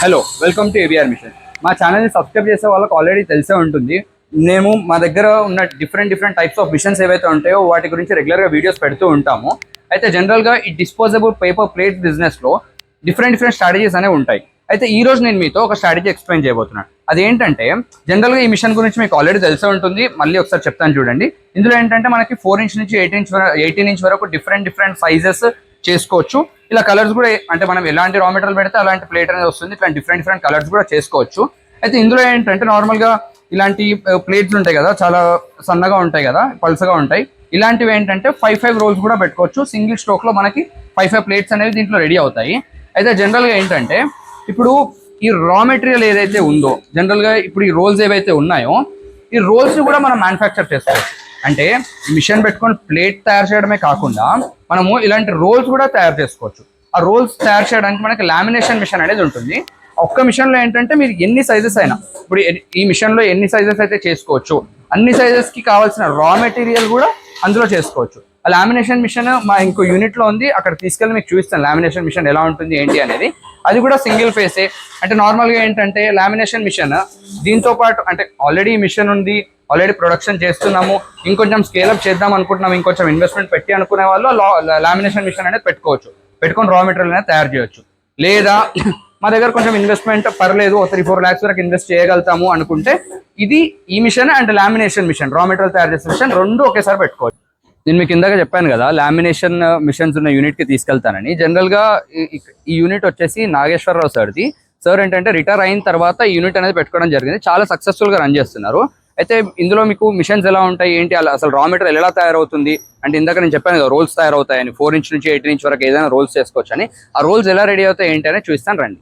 Hello, welcome to ABR mission. మా ఛానల్ని subscribe చేసే వాళ్ళకి ఆల్రెడీ తెలిసే ఉంటుంది. మేము మా దగ్గర ఉన్న డిఫరెంట్ టైప్స్ ఆఫ్ మిషన్స్ ఏవైతే ఉంటాయో వాటి గురించి రెగ్యులర్గా వీడియోస్ పెడుతూ ఉంటాము. అయితే జనరల్గా ఈ డిస్పోజబుల్ పేపర్ ప్లేట్ బిజినెస్లో డిఫరెంట్ స్ట్రాటజీస్ అనేవి ఉంటాయి. అయితే ఈ రోజు నేను మీతో ఒక స్ట్రాటజీ ఎక్స్ప్లెయిన్ చేయబోతున్నాను. అదేంటంటే జనరల్గా ఈ మిషన్ గురించి మీకు ఆల్రెడీ తెలిసే ఉంటుంది. మళ్ళీ ఒకసారి చెప్తాను చూడండి. ఇందులో ఏంటంటే మనకి 4 ఇంచ్ నుంచి 18 ఇంచ్ వరకు డిఫరెంట్ సైజెస్ చేసుకోవచ్చు. ఇలా కలర్స్ కూడా అంటే మనం ఎలాంటి రా మెటీరియల్ పెడితే అలాంటి ప్లేట్ అనేది వస్తుంది. ఇట్లా డిఫరెంట్ కలర్స్ కూడా చేసుకోవచ్చు. అయితే ఇందులో ఏంటంటే నార్మల్గా ఇలాంటి ప్లేట్స్ ఉంటాయి కదా, చాలా సన్నగా ఉంటాయి కదా, పల్సగా ఉంటాయి. ఇలాంటివి ఏంటంటే 5 రోల్స్ కూడా పెట్టుకోవచ్చు. సింగిల్ స్ట్రోక్లో మనకి 5 ప్లేట్స్ అనేవి దీంట్లో రెడీ అవుతాయి. అయితే జనరల్గా ఏంటంటే ఇప్పుడు ఈ రా మెటీరియల్ ఏదైతే ఉందో, జనరల్గా ఇప్పుడు ఈ రోల్స్ ఏవైతే ఉన్నాయో ఈ రోల్స్ కూడా మనం మ్యానుఫ్యాక్చర్ చేసుకోవచ్చు. అంటే మిషన్ పెట్టుకొని ప్లేట్ తయారు చేయడమే కాకుండా మనము ఇలాంటి రోల్స్ కూడా తయారు చేసుకోవచ్చు. ఆ రోల్స్ తయారు చేయడానికి మనకి లామినేషన్ మిషన్ అనేది ఉంటుంది. ఒక్క మిషన్లో ఏంటంటే మీరు ఎన్ని సైజెస్ అయినా, ఇప్పుడు ఈ మిషన్లో ఎన్ని సైజెస్ అయితే చేసుకోవచ్చు, అన్ని సైజెస్కి కావాల్సిన రా మెటీరియల్ కూడా అందులో చేసుకోవచ్చు. ఆ లామినేషన్ మిషన్ మా ఇంకో యూనిట్లో ఉంది, అక్కడ తీసుకెళ్ళి మీకు చూపిస్తాను లామినేషన్ మిషన్ ఎలా ఉంటుంది ఏంటి అనేది. అది కూడా సింగిల్ ఫేసే. అంటే నార్మల్గా ఏంటంటే లామినేషన్ మిషన్ దీంతో పాటు అంటే ఆల్రెడీ మిషన్ ఉంది, ఆల్రెడీ ప్రొడక్షన్ చేస్తున్నాము, ఇంకొంచెం స్కేలప్ చేద్దాం అనుకుంటున్నాము, ఇంకొంచెం ఇన్వెస్ట్మెంట్ పెట్టి అనుకునే వాళ్ళు లామినేషన్ మిషన్ అనేది పెట్టుకొని రా మెటీరియల్ అనేది తయారు చేయొచ్చు. లేదా మా దగ్గర కొంచెం ఇన్వెస్ట్మెంట్ పర్లేదు, 3-4 lakhs వరకు ఇన్వెస్ట్ చేయగలుగుతాము అనుకుంటే ఈ machine and lamination machine, raw material తయారు చేసే మిషన్ రెండు ఒకేసారి పెట్టుకోవచ్చు. నేను మీకు ఇందాక చెప్పాను కదా లామినేషన్ మిషన్స్ ఉన్న యూనిట్కి తీసుకెళ్తానని. జనరల్గా ఈ యూనిట్ వచ్చేసి నాగేశ్వరరావు సార్ది. సార్ ఏంటంటే రిటైర్ అయిన తర్వాత ఈ యూనిట్ అనేది పెట్టుకోవడం జరిగింది. చాలా సక్సెస్ఫుల్గా రన్ చేస్తున్నారు. అయితే ఇందులో మీకు మిషన్స్ ఎలా ఉంటాయి ఏంటి, అసలు రా మెటీరియల్ ఎలా తయారవుతుంది అంటే ఇందాక నేను చెప్పాను కదా రోల్స్ తయారవుతాయని, 4 ఇంచ్ నుంచి 18 ఇంచ్ వరకు ఏదైనా రోల్స్ చేసుకోవచ్చు అని. ఆ రోల్స్ ఎలా రెడీ అవుతాయి ఏంటి అనేది చూస్తాను రండి.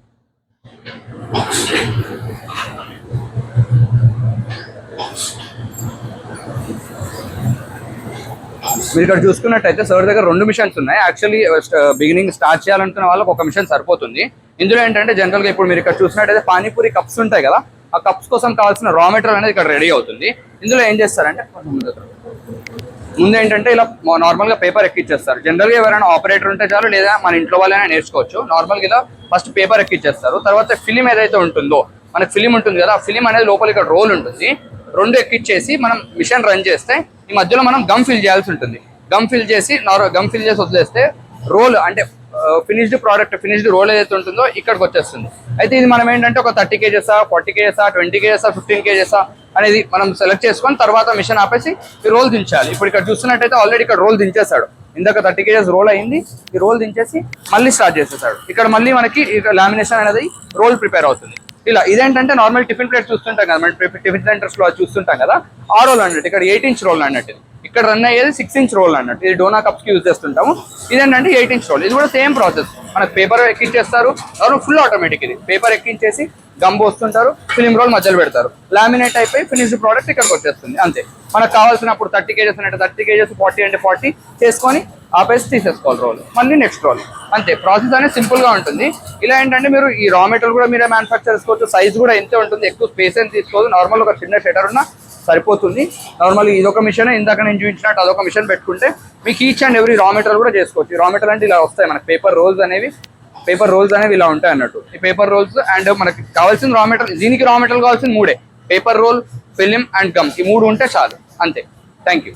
మీరు ఇక్కడ చూసుకున్నట్టయితే సార్ దగ్గర 2 మిషన్స్ ఉన్నాయి. యాక్చువల్లీ బిగినింగ్ స్టార్ట్ చేయాలనుకున్న వాళ్ళకి ఒక మిషన్ సరిపోతుంది. ఇందులో ఏంటంటే జనరల్గా ఇప్పుడు మీరు ఇక్కడ చూసినట్టయితే పానీపూరి కప్స్ ఉంటాయి కదా, ఆ కప్స్ కోసం కావాల్సిన రా మెటీరియల్ అనేది ఇక్కడ రెడీ అవుతుంది. ఇందులో ఏం చేస్తారంటే ముందు ఏంటంటే ఇలా నార్మల్గా పేపర్ ఎక్కిచ్చేస్తారు. జనరల్గా ఎవరైనా ఆపరేటర్ ఉంటే చాలు, లేదా మన ఇంట్లో వాళ్ళైనా నేర్చుకోవచ్చు. నార్మల్గా ఇలా ఫస్ట్ పేపర్ ఎక్కిచ్చేస్తారు. తర్వాత ఫిలిం ఏదైతే ఉంటుందో, మనకి ఫిలిం ఉంటుంది కదా, ఆ ఫిలిం అనేది లోపల ఇక్కడ రోల్ ఉంటుంది. 2 ఎక్కిచ్చేసి మనం మిషన్ రన్ చేస్తే ఈ మధ్యలో మనం గమ్ ఫిల్ చేయాల్సి ఉంటుంది. గమ్ ఫిల్ చేసి వదిలేస్తే రోల్ అంటే ఫినిష్డ్ రోల్ ఏదైతే ఉంటుందో ఇక్కడికి వచ్చేస్తుంది. అయితే ఇది మనం ఏంటంటే ఒక 30 kgs 40 kgs 20 kgs 15 kgs అనేది మనం సెలెక్ట్ చేసుకొని తర్వాత మిషన్ ఆపేసి ఈ రోల్ దించాలి. ఇప్పుడు ఇక్కడ చూస్తున్నట్టయితే ఆల్రెడీ ఇక్కడ రోల్ దించేశాడు. ఇందాక 30 kgs రోల్ అయింది, ఈ రోల్ దించేసి మళ్ళీ స్టార్ట్ చేసేసాడు. ఇక్కడ మళ్ళీ మనకి లామినేషన్ అనేది రోల్ ప్రిపేర్ అవుతుంది. ఇలా ఇదేంటంటే నార్మల్ టిఫిన్ ప్లేట్ చూస్తుంటాం కదా, మనం టిఫిన్ సెంటర్స్ లో చూస్తుంటాం కదా, ఆ రోల్ అన్నట్టు ఇక్కడ 8 ఇంచ్ రోల్ అన్నట్టు. ఇక్కడ రన్ అయ్యేది 6 ఇంచ్ రోల్ అన్నట్టు. ఇది డోనా కప్స్ కి యూజ్ చేస్తుంటాము. ఇదేంటంటే 8 ఇంచ్ రోల్. ఇది కూడా సేమ్ ప్రాసెస్. మనకు పేపర్ ఎక్కించేస్తారు, ఫుల్ ఆటోమేటిక్. ఇది పేపర్ ఎక్కించేసి గమ్ పోస్తుంటారు, ఫిలిం రోల్ మధ్యలో పెడతారు, లామినేట్ అయిపోయి ఫినిష్డ్ ప్రోడక్ట్ ఇక్కడికి వచ్చేస్తుంది. అంతే. మనకు కావాల్సినప్పుడు 30 kgs అంటే 30 kgs, 40 అంటే 40 చేసుకొని ఆపేసి తీసేసుకోవాలి రోల్, మళ్ళీ నెక్స్ట్ రోల్. అంతే. ప్రాసెస్ అనేది సింపుల్ గా ఉంటుంది. ఇలా ఏంటంటే మీరు ఈ రా మెటీరియల్ కూడా మీరే మ్యానుఫ్యాక్చర్ చేసుకోవచ్చు. సైజ్ కూడా ఎంతే ఉంటుంది, ఎక్కువ స్పేస్ ఏం తీసుకోదు. నార్మల్ ఒక చిన్న షటర్ ఉన్నా సరిపోతుంది. నార్మల్ ఇదొక మిషన్, ఇందాక నేను చూపించినట్టు అదొక మిషన్ పెట్టుకుంటే మీకు each and every raw material కూడా చేసుకోవచ్చు. ఈ రా మెటీరియల్ అంటే ఇలా వస్తాయి మనకి పేపర్ రోల్స్ అనేవి ఇలా ఉంటాయి అన్నట్టు. ఈ పేపర్ రోల్స్ అండ్ మనకి కావాల్సిన రా మెటీరియల్, దీనికి రా మెటీరియల్ కావాల్సిన 3: paper roll, film and gum. ఈ 3 ఉంటే చాలు. అంతే. Thank you.